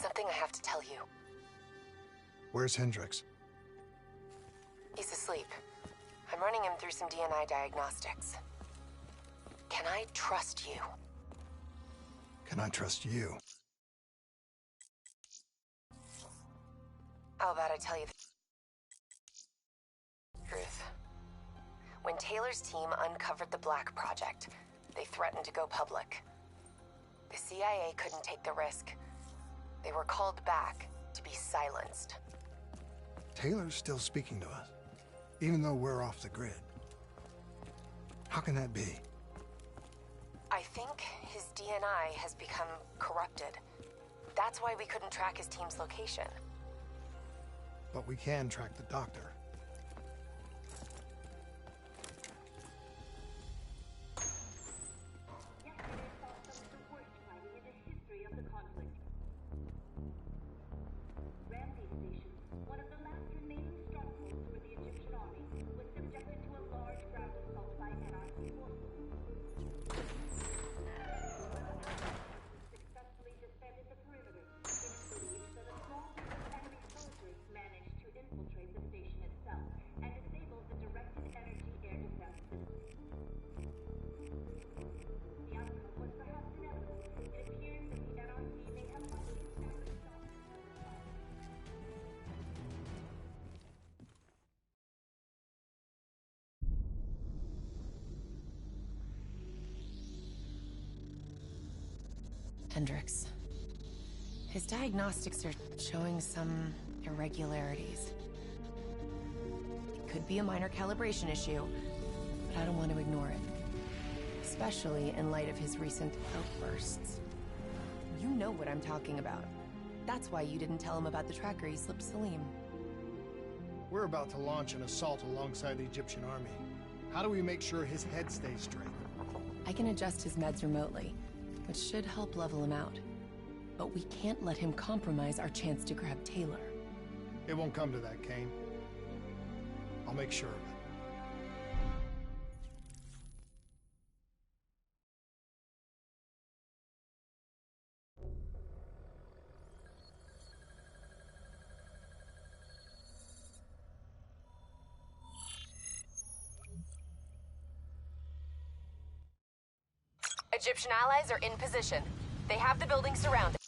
something I have to tell you. Where's Hendricks? He's asleep. I'm running him through some DNI diagnostics. Can I trust you? Can I trust you? How about I tell you the truth? When Taylor's team uncovered the Black Project, they threatened to go public. The CIA couldn't take the risk. They were called back to be silenced. Taylor's still speaking to us, even though we're off the grid. How can that be? I think his DNI has become corrupted. That's why we couldn't track his team's location. But we can track the doctor. Hendricks. His diagnostics are showing some irregularities. It could be a minor calibration issue, but I don't want to ignore it. Especially in light of his recent outbursts. You know what I'm talking about. That's why you didn't tell him about the tracker he slipped Salim. We're about to launch an assault alongside the Egyptian army. How do we make sure his head stays straight? I can adjust his meds remotely, which should help level him out. But we can't let him compromise our chance to grab Taylor. It won't come to that, Kane. I'll make sure of it. Egyptian allies are in position. They have the building surrounded.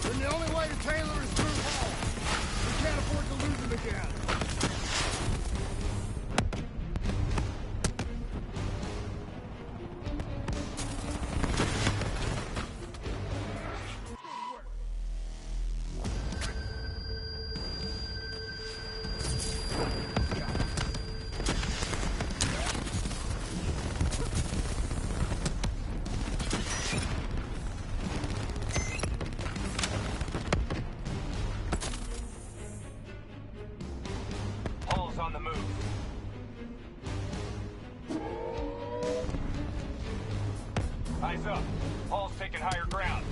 Then the only way to Taylor is through Hall. We can't afford to lose him again. Eyes up. Hall's taking higher ground.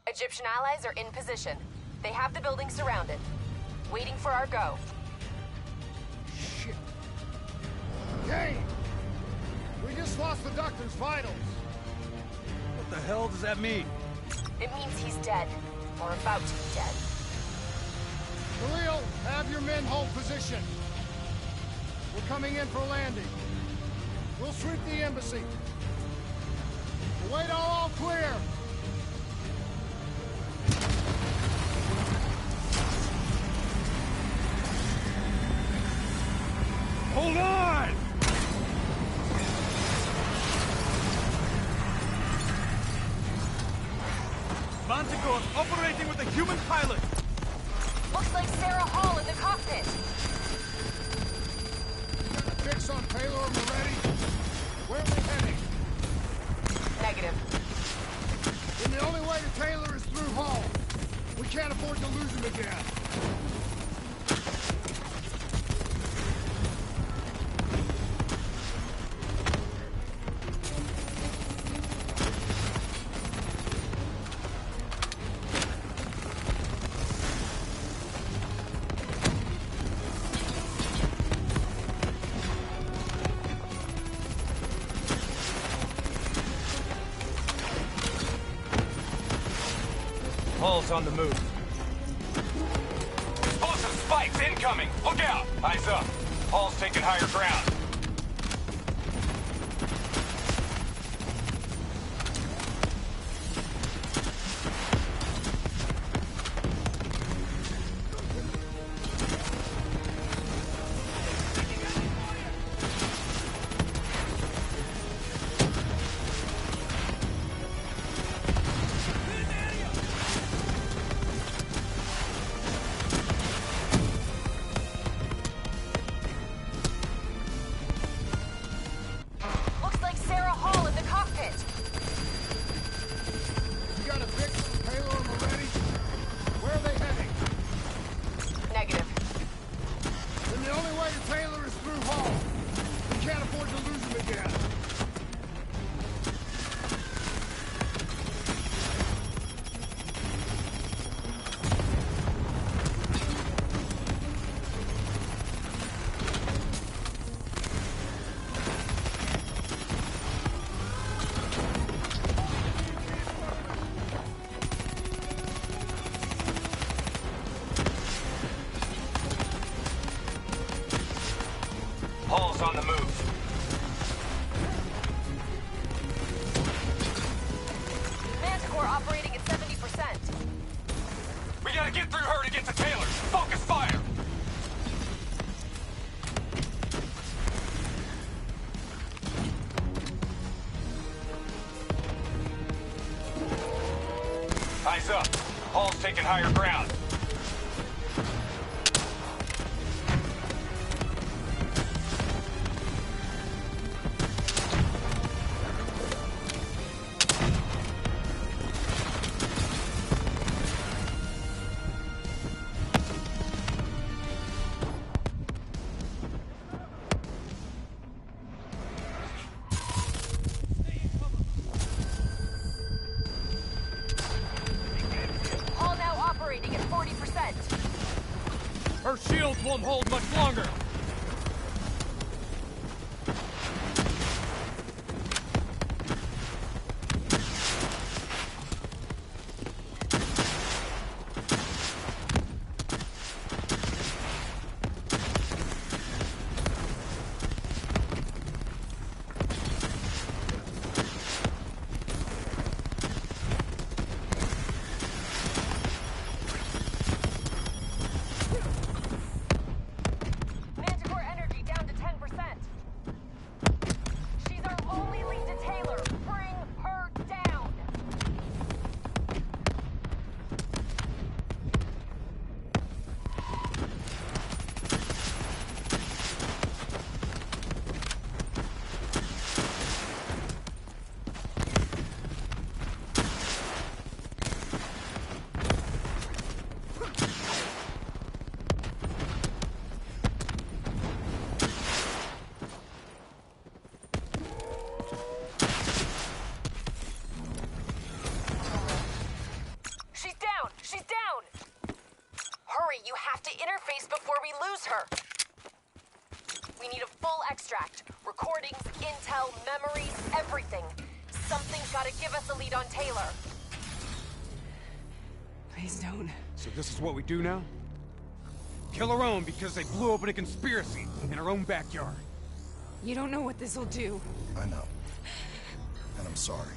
Egyptian allies are in position. They have the building surrounded. Waiting for our go. Shit. Dang! We just lost the Doctor's vitals. What the hell does that mean? It means he's dead. Or about to be dead. Khalil, have your men hold position. We're coming in for landing. We'll sweep the embassy. Await all clear. Hold on! Manticore operating with a human pilot! Looks like Sarah Hall in the cockpit. Got a fix on Taylor and we're ready? Where are we heading? Negative. Then the only way to Taylor is through Hall. We can't afford to lose him again. Hall's on the move. Explosive spikes incoming! Look out! Eyes up. Hall's taking higher ground. Hall's on the move. Manticore operating at 70%. We gotta get through her to get to Taylor. Focus fire! Eyes up. Hall's taking higher ground. Hall now operating at 40%. Her shields won't hold much longer! intel, memories, everything. Something's gotta give us a lead on Taylor. Please don't. So this is what we do now? Kill our own because they blew open a conspiracy in our own backyard. You don't know what this'll do. I know. And I'm sorry.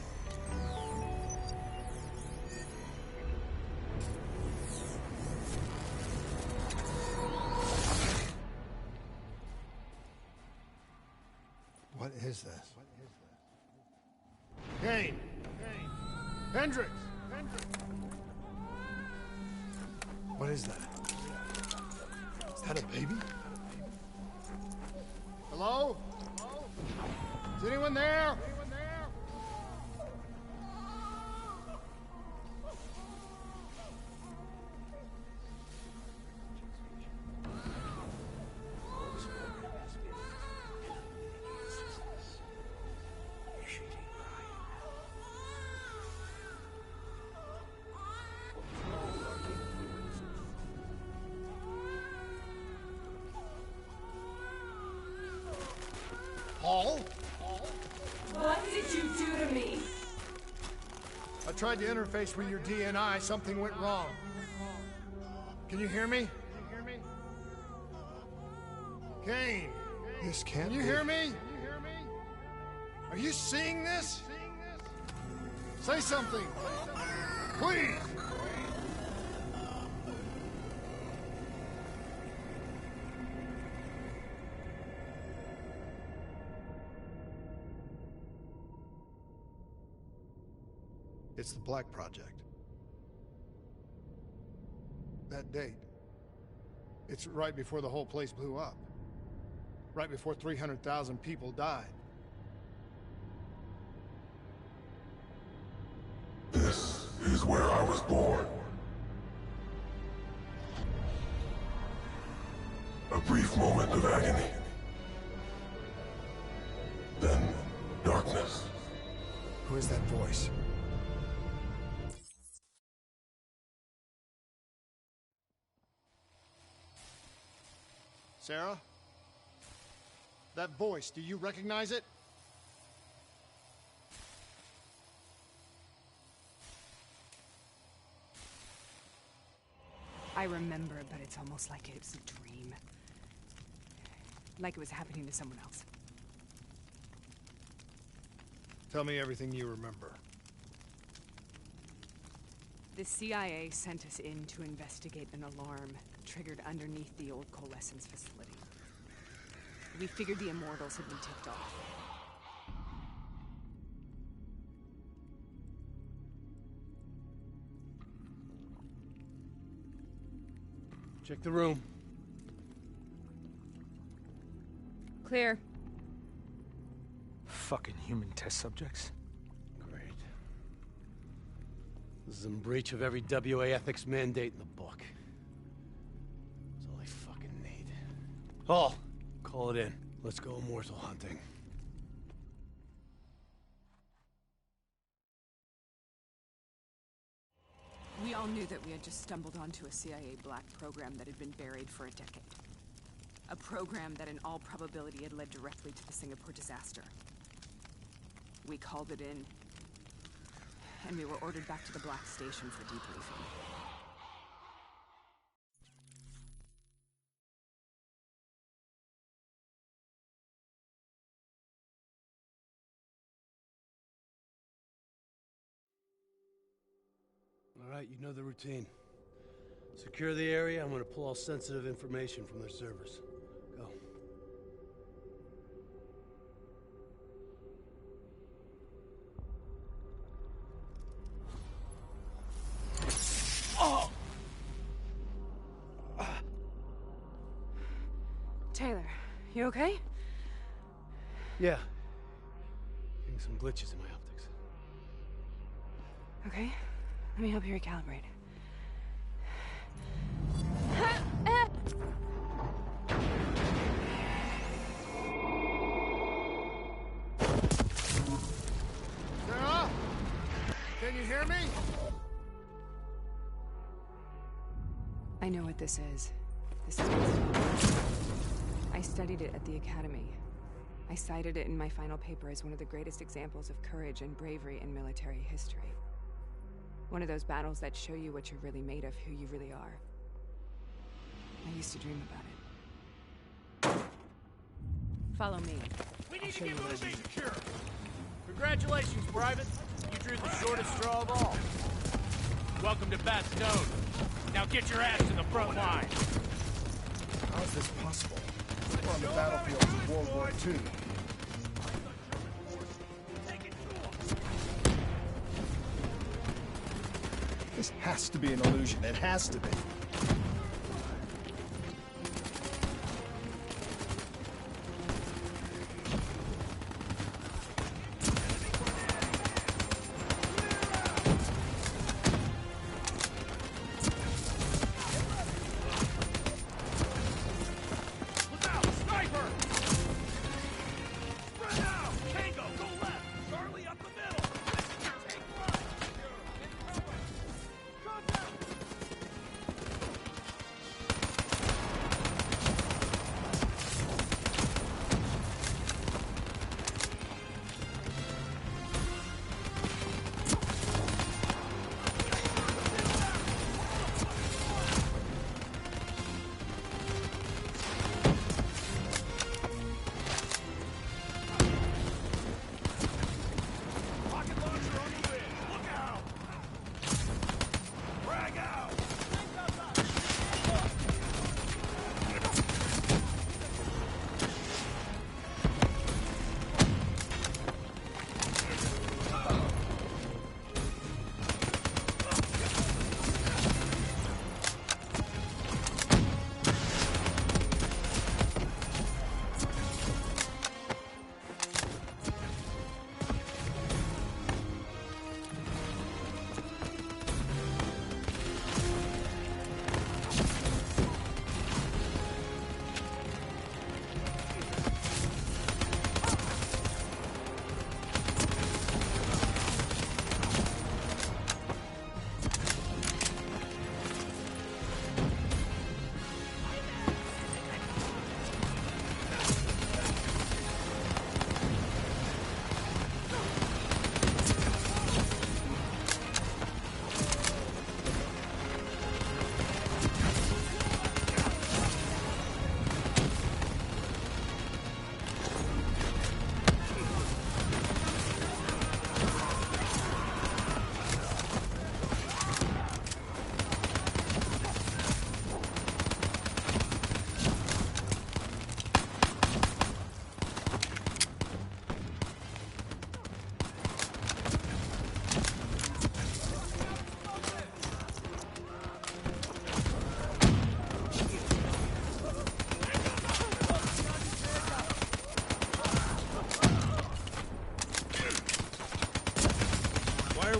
What is this? Kane! Hendricks! What is that? Is that a baby? Hello? Is anyone there? Paul? What did you do to me? I tried to interface with your DNI. Something went wrong. Can you hear me? Kane! This can't Can you be. hear me? Are you seeing this? Say something! Please! It's the Black Project. That date. It's right before the whole place blew up. Right before 300,000 people died. This is where I was born. A brief moment of agony. Then, darkness. Who is that voice? Sarah? That voice, do you recognize it? I remember, but it's almost like it was a dream. Like it was happening to someone else. Tell me everything you remember. The CIA sent us in to investigate an alarm triggered underneath the old coalescence facility. We figured the Immortals had been tipped off. Check the room. Clear. Fucking human test subjects. Great. This is in breach of every WA ethics mandate in the book. That's all I fucking need. Hall, call it in. Let's go immortal hunting. We all knew that we had just stumbled onto a CIA black program that had been buried for a decade. A program that in all probability had led directly to the Singapore disaster. We called it in, and we were ordered back to the Black Station for debriefing. All right, you know the routine. Secure the area. I'm gonna pull all sensitive information from their servers. Go. Taylor, you okay? Yeah. Getting some glitches in my optics. Okay, let me help you recalibrate. Sarah? Can you hear me? I know what this is. This is my stuff. I studied it at the academy. I cited it in my final paper as one of the greatest examples of courage and bravery in military history. One of those battles that show you what you're really made of, who you really are. I used to dream about it. Follow me. We need to get moving! Congratulations, Private. You drew the shortest straw of all. Welcome to Bastogne. Now get your ass to the front line. How is this possible? We're on the battlefield of World War II. This has to be an illusion. It has to be.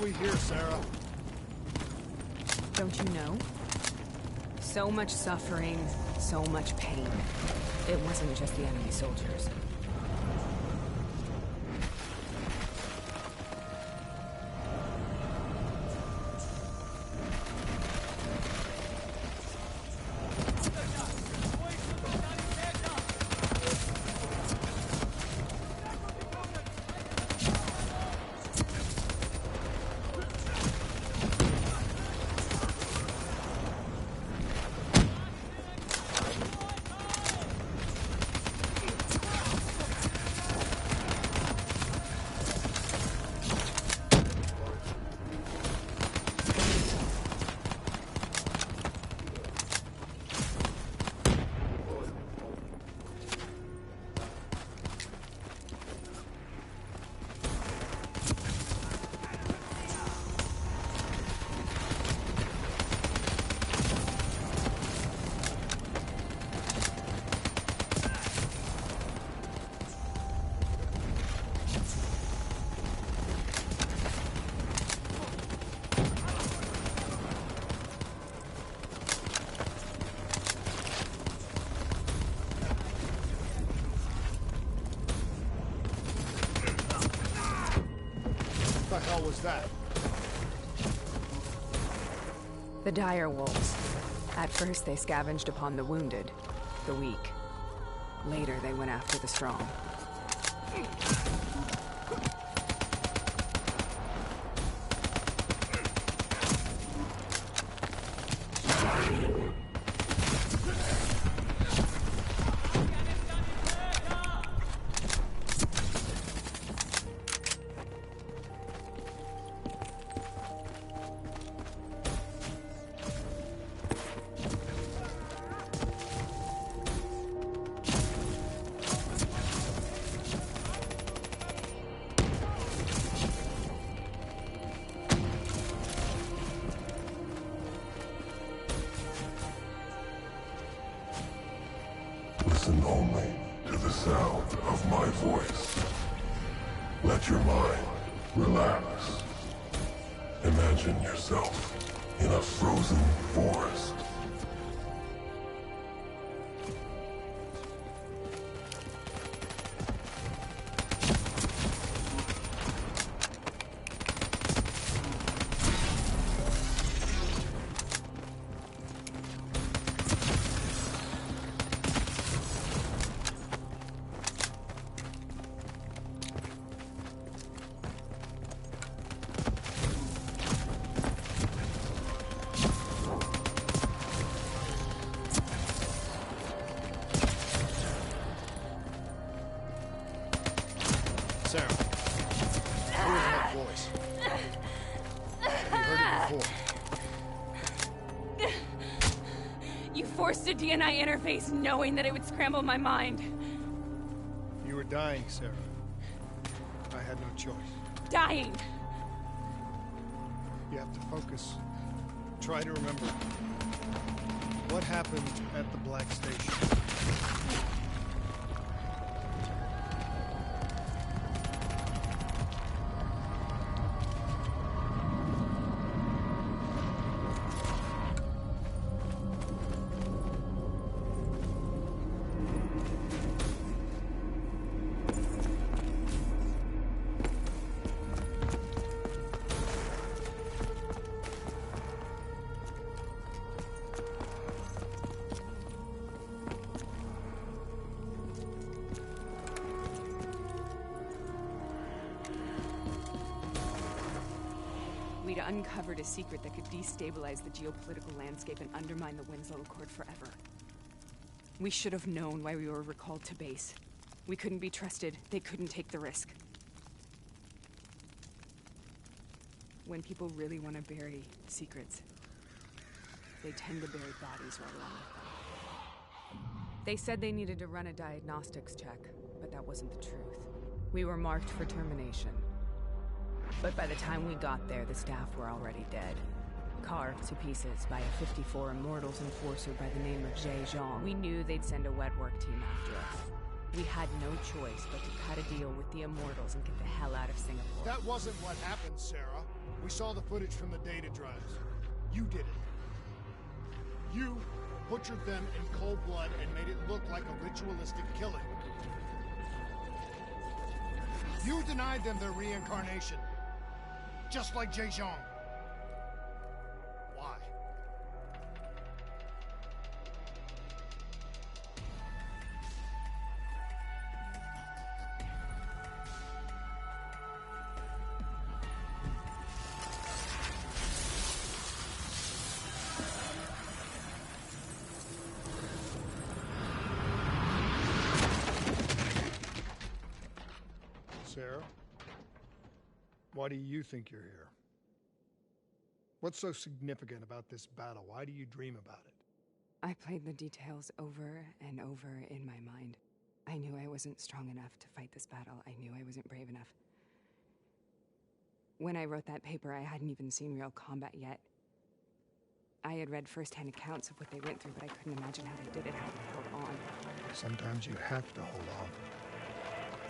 We here, Sarah? Don't you know? So much suffering, so much pain. It wasn't just the enemy soldiers. What the hell was that? The dire wolves. At first they scavenged upon the wounded, the weak. Later they went after the strong. only to the sound of my voice. Let your mind relax. Imagine yourself in a frozen forest. Sarah, who is that voice? Have you heard it before? You forced a DNI interface knowing that it would scramble my mind. You were dying, Sarah. I had no choice. Dying! You have to focus. Try to remember. What happened at the Black Station? We'd uncovered a secret that could destabilize the geopolitical landscape and undermine the Winslow Accord forever. We should have known why we were recalled to base. We couldn't be trusted. They couldn't take the risk. When people really want to bury secrets, they tend to bury bodies right along with them. They said they needed to run a diagnostics check, but that wasn't the truth. We were marked for termination. But by the time we got there, the staff were already dead. Carved to pieces by a 54 Immortals enforcer by the name of Jay Zhang. We knew they'd send a wet work team after us. We had no choice but to cut a deal with the Immortals and get the hell out of Singapore. That wasn't what happened, Sarah. We saw the footage from the data drives. You did it. You butchered them in cold blood and made it look like a ritualistic killing. You denied them their reincarnation. Just like Jay Zhang. Why? Sarah? Why do you think you're here? What's so significant about this battle? Why do you dream about it? I played the details over and over in my mind. I knew I wasn't strong enough to fight this battle. I knew I wasn't brave enough. When I wrote that paper, I hadn't even seen real combat yet. I had read first-hand accounts of what they went through, but I couldn't imagine how they did it, how they held on. Sometimes you have to hold on.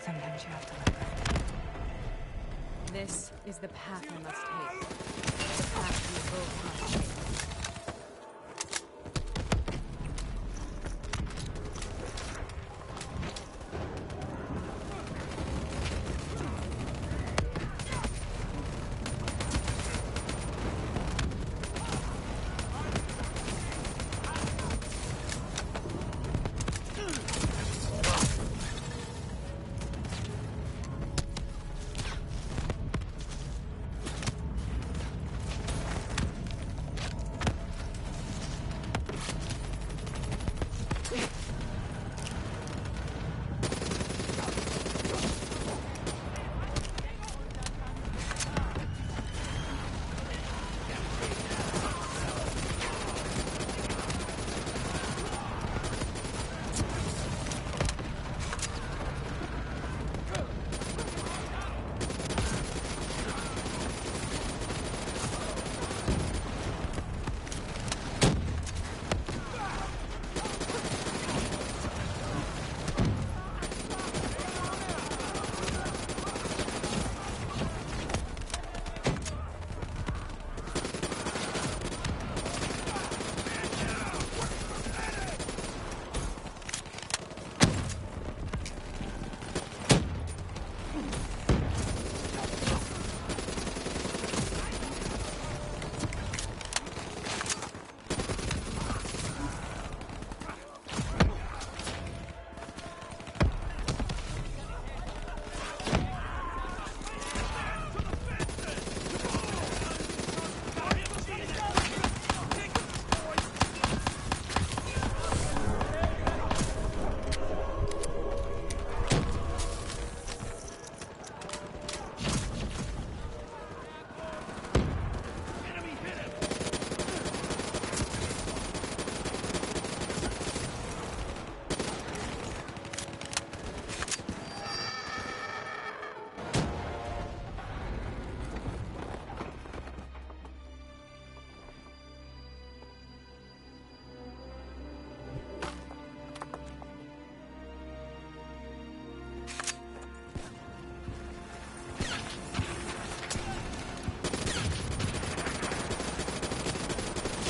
Sometimes you have to let go. This is the path I must take. The path we both must take.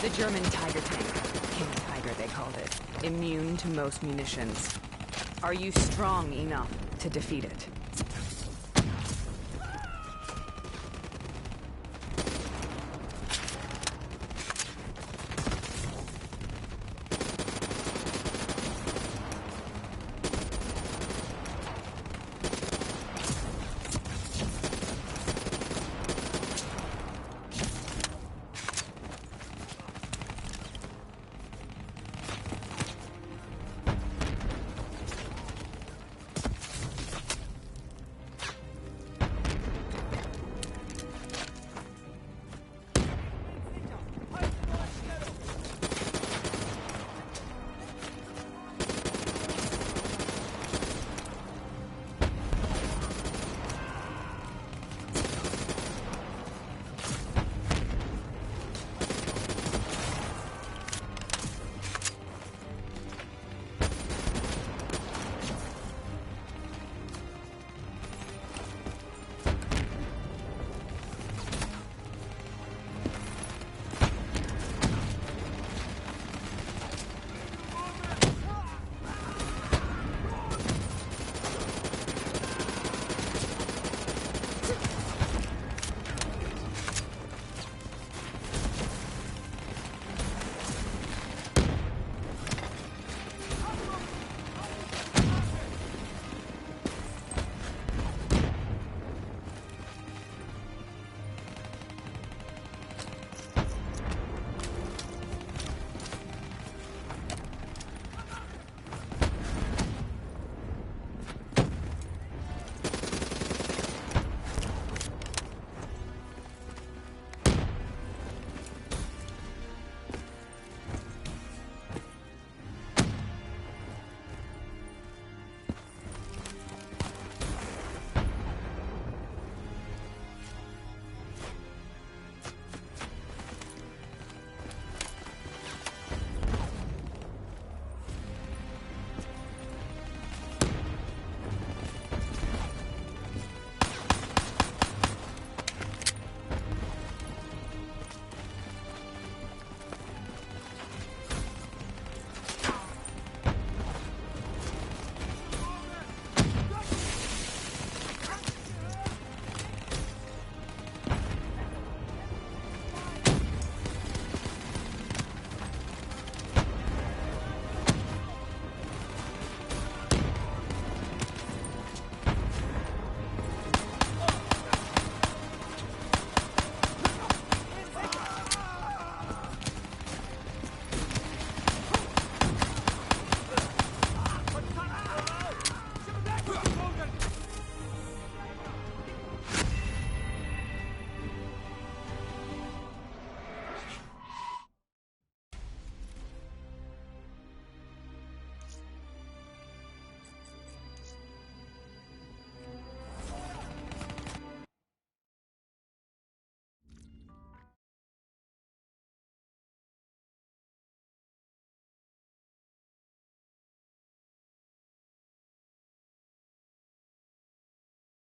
The German Tiger tank. King Tiger, they called it. Immune to most munitions. Are you strong enough to defeat it?